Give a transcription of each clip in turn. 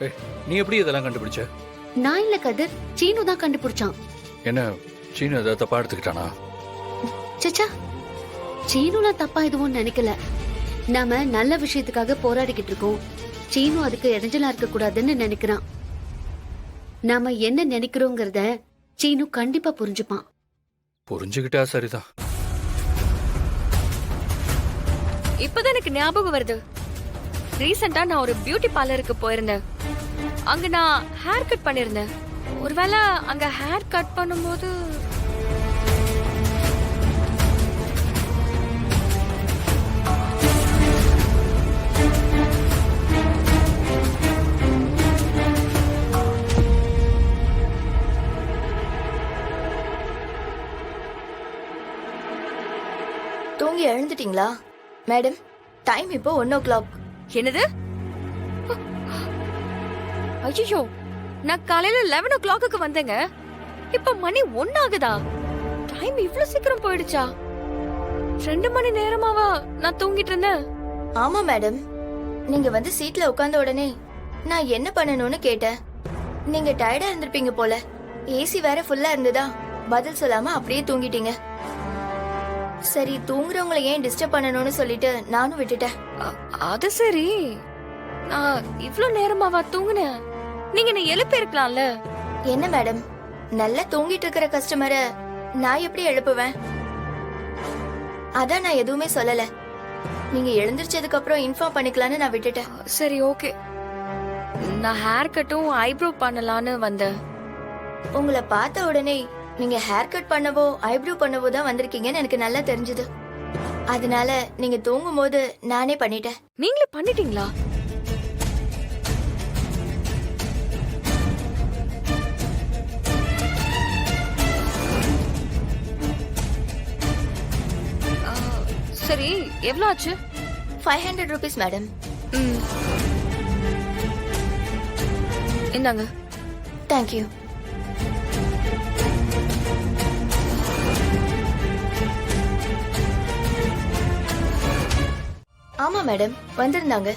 ஏய், நீ எப்படி இதெல்லாம் கண்டுபிடிச்ச? நான் இல்ல கதிர், சீனு தான் கண்டுபிடிச்சான். என்ன சீனு ஏதாவது தப்பா எடுத்துக்கிட்டானா? சச்சா, சீனுலாம் தப்பா எதுவும் நினைக்கல. நாம நல்ல விஷயத்துக்காக போராடிக்கிட்டு இருக்கோம். சீனு அதுக்கு இடைஞ்சலா இருக்க கூடாதுன்னு நினைக்கிறான். நாம என்ன நினைக்கிறோங்கிறத சீனு கண்டிப்பா புரிஞ்சுப்பான். புரிஞ்சுக்கிட்டா சரிதான். இப்பதான் எனக்கு ஞாபகம் வருது. ரீசெண்டா நான் ஒரு பியூட்டி பார்லருக்கு போயிருந்தேன். அங்க நான் ஹேர் கட் பண்ணிருந்தேன். ஒருவேளை அங்க ஹேர் கட் பண்ணும்போது தூங்கி எழுந்துட்டீங்களா மேடம்? டைம் இப்போ 1:00. என்னது? ஐயோ, நான் காலையில 11 வந்தேங்க. இப்ப மணி 1 ஆகுதா? டைம் இவ்வளவு சீக்கிரம் போயிடுச்சா? 2 மணி நேரமாவா நான் தூங்கிட்டு இருந்தேன்? ஆமா மேடம், நீங்க வந்து சீட்ல உட்கார்ந்த உடனே நான் என்ன பண்ணணும்னு கேட்டேன். நீங்க டயர்டா இருந்திருப்பீங்க போல. ஏசி வேற ஃபுல்லா இருந்ததா, பதில் சொல்லாம அப்படியே தூங்கிட்டீங்க. சரி, தூங்குறவங்களை ஏன் டிஸ்டர்ப் பண்ணணும்னு சொல்லிட்டு நானும் விட்டுட்டேன். அது சரி, நான் இவ்வளவு நேரமாவா தூங்குனேன்? நீங்க என்ன எழுப்பி இருக்கலாம்ல. என்ன மேடம், நல்லா தூங்கிட்டு இருக்கிற கஸ்டமரை நான் எப்படி எழுப்புவேன்? அதான் நான் எதுவுமே சொல்லல. நீங்க எழுந்திருச்சதுக்கு அப்புறம் இன்ஃபார்ம் பண்ணிக்கலாம்னு நான் விட்டுட்டேன். சரி, ஓகே. நான் ஹேர் கட்டும் ஐப்ரோ பண்ணலான்னு வந்தேன். உங்களை பார்த்த உடனே நீங்க ஹேர் கட் பண்ணவோ ஐப்ரோ பண்ணவோ தான் வந்திருக்கீங்கன்னு எனக்கு நல்லா தெரிஞ்சது. அதனால நீங்க தூங்கும் போது நானே பண்ணிட்டேன். நீங்களே பண்ணிட்டீங்களா? சரி, எவ்வளவு ஆச்சு? 500 rupees மேடம். இந்தாங்க. தேங்க்யூ. ஆமா மேடம், வந்திருந்தாங்க.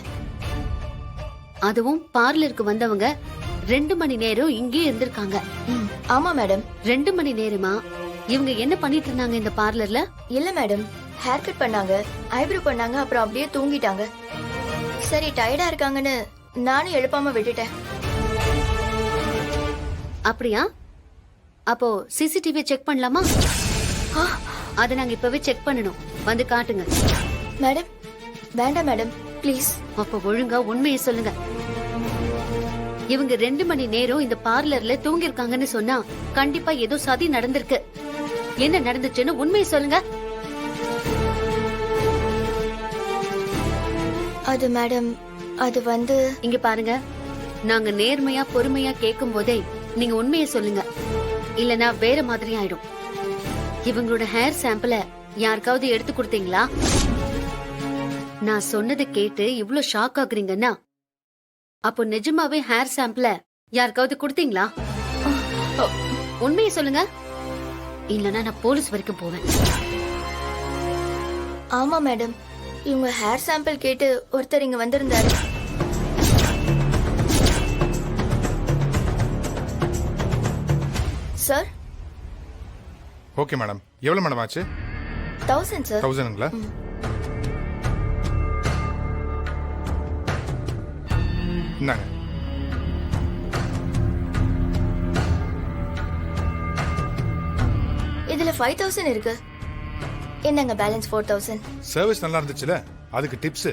அதுவும் பார்லருக்கு வந்தவங்க 2 மணி நேரம் இங்கே இருந்திருக்காங்க. ஆமா மேடம். 2 மணி நேரமா இவங்க என்ன பண்ணிட்டு இருந்தாங்க இந்த பார்லர்ல? இல்ல மேடம், ஹேர் கட் பண்ணாங்க, ஐப்ரோ பண்ணாங்க, அப்புறம் அப்படியே தூங்கிட்டாங்க. சரி, டயர்டா இருக்காங்கன்னு நானும் எழுப்பாம விட்டுட்டேன். அப்படியா? அப்போ சிசிடிவி செக் பண்ணலாமா? அத நாங்க இப்பவே செக் பண்ணணும். வந்து காட்டுங்க. மேடம், வேண்டாம் மேடம், ப்ளீஸ். அப்ப ஒழுங்கா உண்மையை சொல்லுங்க. இவங்க 2 மணி நேரம் இந்த பார்லர்ல தூங்கி இருக்காங்கன்னு சொன்னா கண்டிப்பா ஏதோ சதி நடந்திருக்கு. என்ன நடந்துச்சுன்னு உண்மையை சொல்லுங்க. அது மேடம், அது வந்து இங்க பாருங்க, நாங்க நேர்மையா பொறுமையா கேட்கும் போதே நீங்க உண்மையை சொல்லுங்க. இல்லனா வேற மாதிரி ஆயிடும். இவங்களோட ஹேர் சாம்பிள யாருக்காவது எடுத்து கொடுத்தீங்களா? நான் சொன்னதை கேட்டு இவ்ளோ ஷாக் ஆகுறீங்கன்னா அப்போ நிஜமாவே ஹேர் சாம்பிள யாருக்காவது கொடுத்தீங்களா? உண்மையை சொல்லுங்க, இல்லனா நான் போலீஸ் வரைக்கும் போவேன். ஆமா மேடம், இவங்க ஹேர் சாம்பிள் கேட்டு ஒருத்தர் இங்க வந்திருந்தாரு. சார். Okay madam. எவ்வளவு மேடம் ஆச்சு? 1000 சார். 1000ங்களா? இந்தாங்க. இதுல 5000 இருக்கு. என்னங்க பேலன்ஸ் 4000. சர்வீஸ் நல்லா இருந்துச்சுல, அதுக்கு டிப்ஸ்.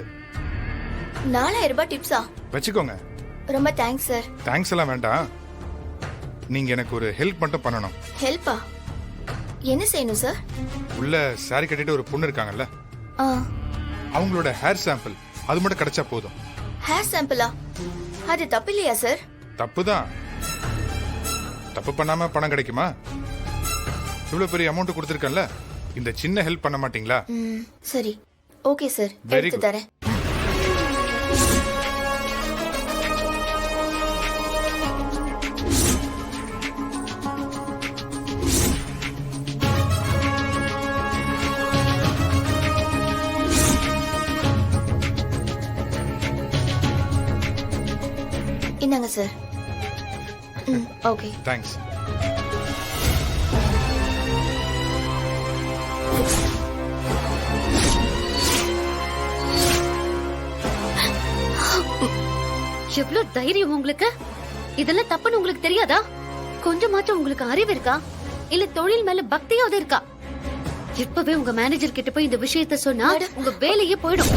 4000 ரூபாய் டிப்ஸா? வச்சுக்கோங்க. ரொம்ப தேங்க்ஸ் சார். தேங்க்ஸ் எல்லாம் வேண்டாம். நீங்க எனக்கு ஒரு ஹெல்ப் மட்டும் பண்ணணும். ஹெல்ப்பா? என்ன செய்யணும் சார்? உள்ள சாரி கட்டிட்டு ஒரு பொண்ணு இருக்காங்கல்ல, ஆ. அவங்களோட ஹேர் சாம்பிள் அது மட்டும் கிடைச்சா போதும். ஹேர் சாம்பிளா? அது தப்பு இல்லையா சார்? தப்புதான். தப்பு பண்ணாம பணம் கிடைக்குமா? இவ்வளவு பெரிய அமௌண்ட் கொடுத்துருக்கேன்ல, இந்த சின்ன ஹெல்ப் பண்ண மாட்டீங்களா? சரி, ஓகே சார், Very எடுத்து good. தரேன். இந்தாங்க சார். ம், ஓகே. தேங்க்ஸ். எவ்வளவு தைரியம் உங்களுக்கு? இதெல்லாம் தப்புன்னு உங்களுக்கு தெரியாதா? கொஞ்சமாச்சும் உங்களுக்கு அறிவு இருக்கா? இல்ல தொழில் மேல பக்தியாவது இருக்கா? இப்பவே உங்க மேனேஜர் கிட்ட போய் இந்த விஷயத்த சொன்னா உங்க வேலையே போயிடும்.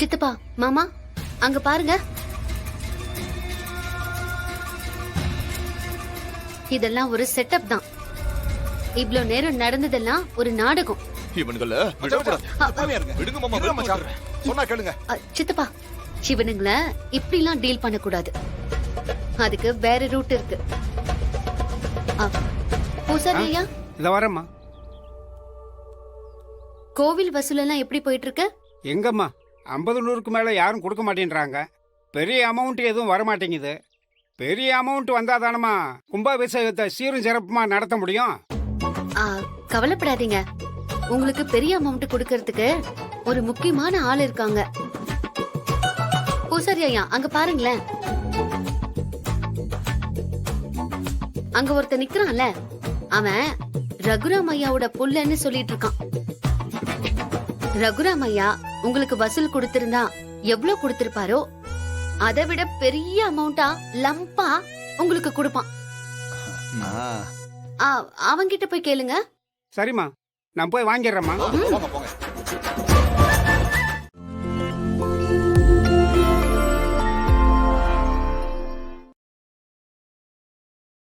சித்தப்பா, மாமா, அங்க பாருங்க. இதெல்லாம் ஒரு செட்டப் தான். இவ்ளோ நேரம் நடந்ததெல்லாம் ஒரு நாடகம். இவனுங்கள விடுங்க மாமா, சொன்னா கேளுங்க. சித்தப்பா, இவனுங்கள இப்படிலாம் டீல் பண்ணக்கூடாது. அதுக்கு வேற ரூட் இருக்கு. பூசாரி ஐயா, இத வரேம்மா. கோவில் வசூல் எல்லாம் எப்படி போயிட்டு இருக்கு? எங்கம்மா 50 மேல யாரும் கொடுக்க மாட்டேன்றாங்க. பெரிய அமௌண்ட் எதுவும் வர மாட்டேங்குது. பெரிய அமௌண்ட் வந்தா தானம்மா கும்பாபிஷேகத்தை சீரும் சிறப்புமா நடத்த முடியும். கவலைப்படாதீங்க. உங்களுக்கு பெரிய அமௌண்ட் கொடுக்கறதுக்கு ஒரு முக்கியமான ஆள் இருக்காங்க. பூசாரி ஐயா, அங்க பாருங்களேன். அங்க ஒருத்த நிக்கிறான்ல, அவன் ரகுராம் ஐயாவோட புள்ளன்னு சொல்லிட்டு இருக்கான். ரகுராம் ஐயா உங்களுக்கு வசூல் கொடுத்திருந்தா எவ்வளவு கொடுத்திருப்பாரோ அதை விட பெரிய அமௌண்டா லம்பா உங்களுக்கு கொடுப்பான். அவங்கிட்ட போய் கேளுங்க. சரிம்மா, நான் போய் வாங்கிடுறேம்மா. போங்க போங்க.